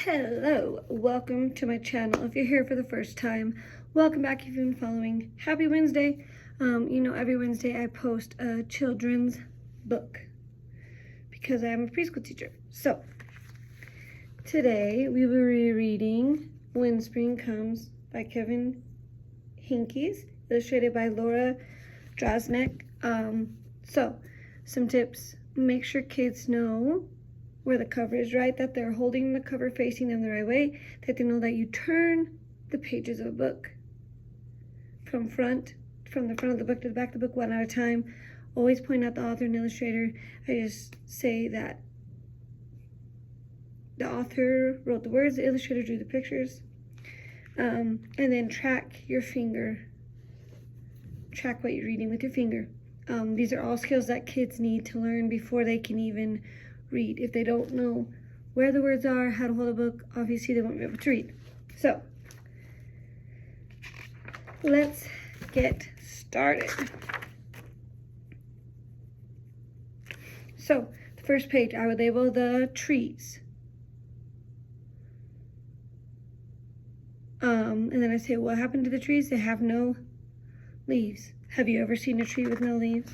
Hello, welcome to my channel. If you're here for the first time, welcome back if you've been following. Happy Wednesday. Every Wednesday I post a children's book because I am a preschool teacher. So, today we will be reading When Spring Comes by Kevin Henkes, illustrated by Laura Drozniak. Some tips. Make sure kids know where the cover is right, that they're holding the cover facing them the right way, that they know that you turn the pages of a book from the front of the book to the back of the book one at a time. Always point out the author and illustrator. I just say that the author wrote the words, the illustrator drew the pictures. And then track your finger. Track what you're reading with your finger. These are all skills that kids need to learn before they can even read. If they don't know where the words are, how to hold a book, obviously they won't be able to read. So, let's get started. So, the first page, I would label the trees. And then I say, what happened to the trees? They have no leaves. Have you ever seen a tree with no leaves?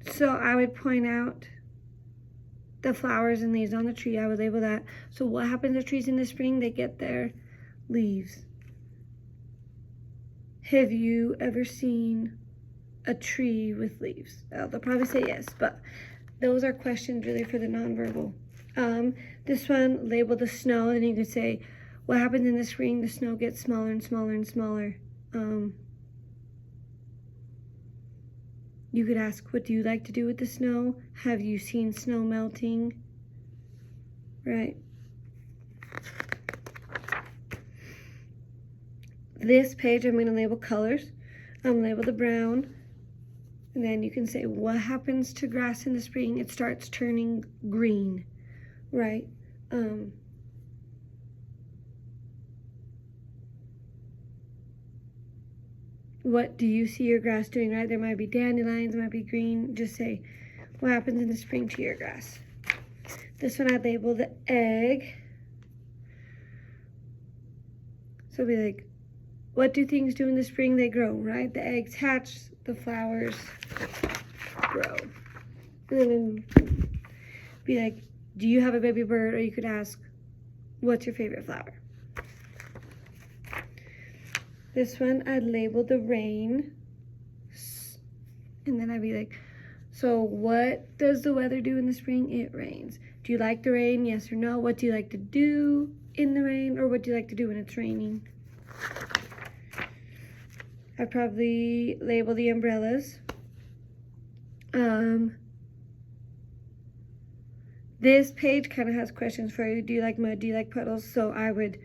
So I would point out the flowers and leaves on the tree. I would label that. So what happens to trees in the spring? They get their leaves. Have you ever seen a tree with leaves? They'll probably say yes, but those are questions really for the nonverbal. This one, label the snow, and you could say, what happens in the spring? The snow gets smaller and smaller and smaller. You could ask, what do you like to do with the snow? Have you seen snow melting? Right. This page, I'm going to label colors. I'm going to label the brown. And then you can say, what happens to grass in the spring? It starts turning green, right? What do you see your grass doing, right? There might be dandelions, there might be green. Just say, what happens in the spring to your grass? This one I label the egg. So it'll be like, what do things do in the spring? They grow, right? The eggs hatch, the flowers grow. And then be like, do you have a baby bird? Or you could ask, what's your favorite flower? This one, I'd label the rain. And then I'd be like, so what does the weather do in the spring? It rains. Do you like the rain? Yes or no? What do you like to do in the rain? Or what do you like to do when it's raining? I'd probably label the umbrellas. This page kind of has questions for you. Do you like mud? Do you like puddles? So I would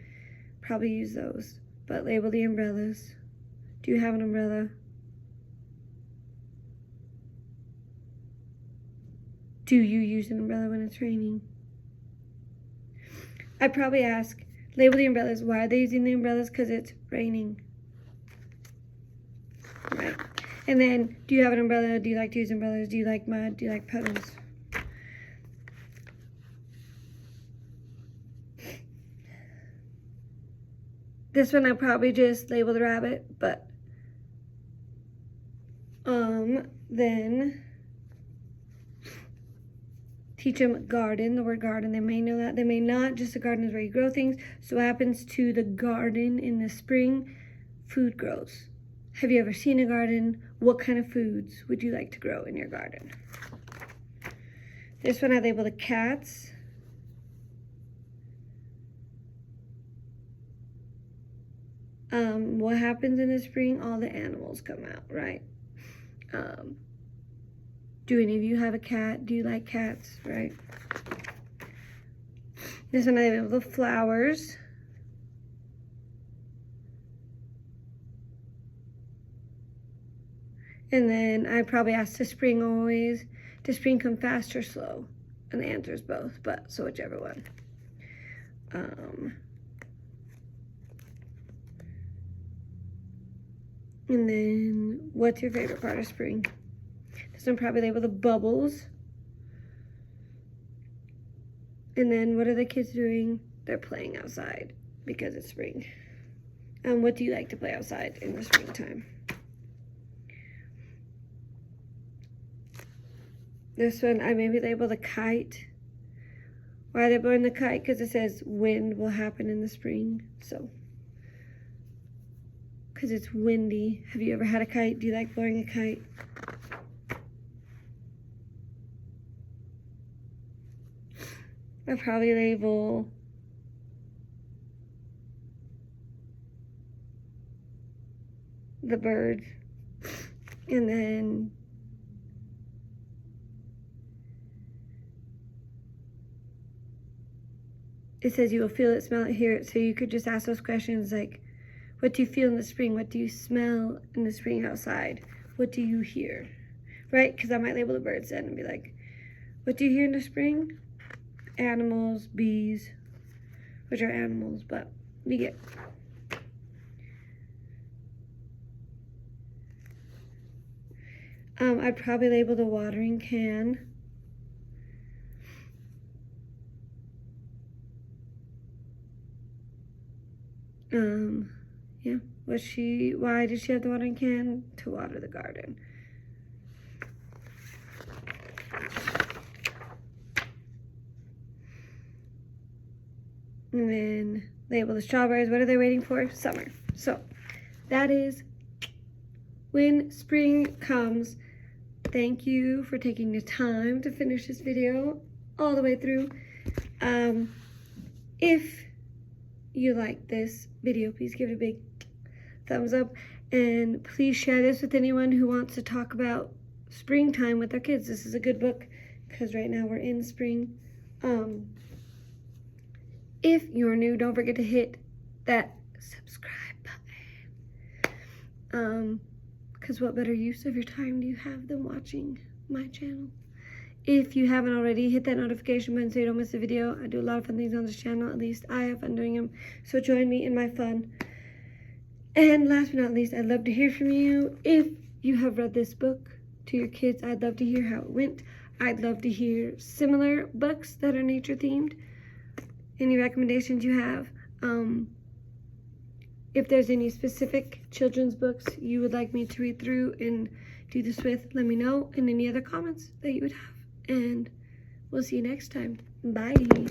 probably use those. But label the umbrellas. Do you have an umbrella? Do you use an umbrella when it's raining? I'd probably ask, label the umbrellas. Why are they using the umbrellas? Because it's raining. Right. And then, do you have an umbrella? Do you like to use umbrellas? Do you like mud? Do you like puddles? This one I probably just label the rabbit, but then teach them garden, the word garden. They may know that, they may not. Just a garden is where you grow things. So what happens to the garden in the spring? Food grows. Have you ever seen a garden? What kind of foods would you like to grow in your garden? This one I label the cats. What happens in the spring? All the animals come out, right? Do any of you have a cat? Do you like cats, right? This one I label the flowers. And then I probably ask, does spring always, does spring come fast or slow? And the answer is both, but so whichever one. And then, what's your favorite part of spring? This one probably labeled the bubbles. And then, what are the kids doing? They're playing outside because it's spring. What do you like to play outside in the springtime? This one, I maybe labeled a kite. Why are they blowing the kite? Because it says wind will happen in the spring. So, because it's windy. Have you ever had a kite? Do you like blowing a kite? I'll probably label the birds. And then it says you will feel it, smell it, hear it. So you could just ask those questions like, what do you feel in the spring? What do you smell in the spring outside? What do you hear? Right? Because I might label the birds then and be like, what do you hear in the spring? Animals, bees, which are animals, but we get. I'd probably label the watering can. Yeah, why did she have the watering can? To water the garden. And then label the strawberries. What are they waiting for? Summer. So that is when spring comes. Thank you for taking the time to finish this video all the way through. If you like this video, please give it a big thumbs up, and please share this with anyone who wants to talk about springtime with their kids. This is a good book because right now we're in spring. If you're new, don't forget to hit that subscribe button. Because what better use of your time do you have than watching my channel? If you haven't already, hit that notification button so you don't miss a video. I do a lot of fun things on this channel. At least I have fun doing them. So join me in my fun. And last but not least, I'd love to hear from you. If you have read this book to your kids, I'd love to hear how it went. I'd love to hear similar books that are nature themed. Any recommendations you have. If there's any specific children's books you would like me to read through and do this with, let me know. And any other comments that you would have. And we'll see you next time. Bye.